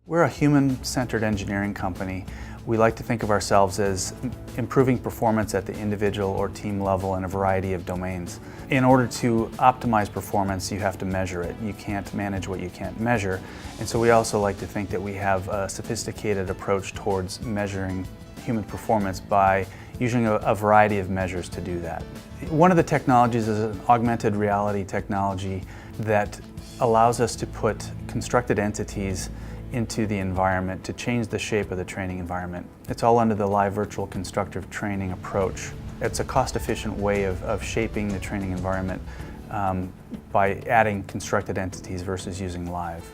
We're a human-centered engineering company. We like to think of ourselves as improving performance at the individual or team level in a variety of domains. In order to optimize performance, you have to measure it. You can't manage what you can't measure. And so we also like to think that we have a sophisticated approach towards measuring human performance by using a variety of measures to do that. One of the technologies is an augmented reality technology that allows us to put constructed entities into the environment to change the shape of the training environment. It's all under the live virtual constructive training approach. It's a cost-efficient way of shaping the training environment by adding constructed entities versus using live.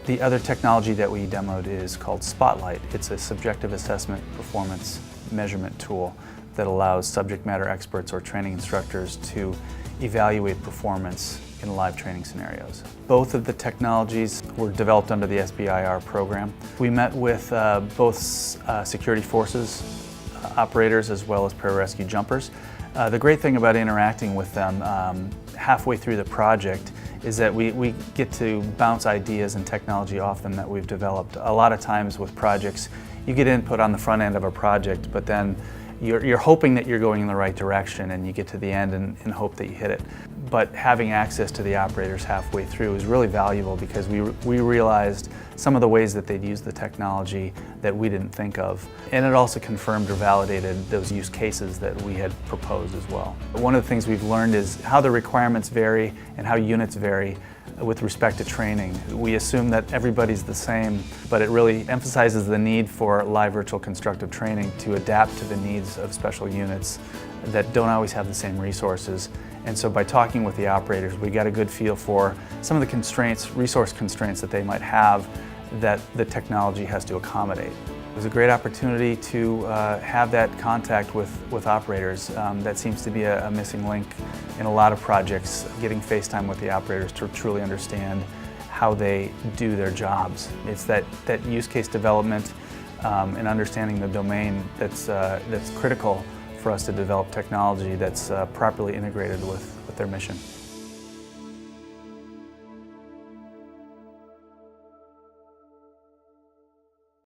The other technology that we demoed is called Spotlight. It's a subjective assessment performance measurement tool that allows subject matter experts or training instructors to evaluate performance in live training scenarios. Both of the technologies were developed under the SBIR program. We met with both security forces operators as well as pararescue jumpers. The great thing about interacting with them halfway through the project is that we get to bounce ideas and technology off them that we've developed. A lot of times with projects, you get input on the front end of a project, but then you're hoping that you're going in the right direction and you get to the end and hope that you hit it. But having access to the operators halfway through is really valuable because we realized some of the ways that they'd use the technology that we didn't think of. And it also confirmed or validated those use cases that we had proposed as well. One of the things we've learned is how the requirements vary and how units vary with respect to training. We assume that everybody's the same, but it really emphasizes the need for live virtual constructive training to adapt to the needs of special units that don't always have the same resources. And so by talking with the operators, we got a good feel for some of the constraints, resource constraints that they might have that the technology has to accommodate. It was a great opportunity to have that contact with operators. That seems to be a missing link in a lot of projects, getting face time with the operators to truly understand how they do their jobs. It's that use case development and understanding the domain that's critical for us to develop technology that's properly integrated with their mission.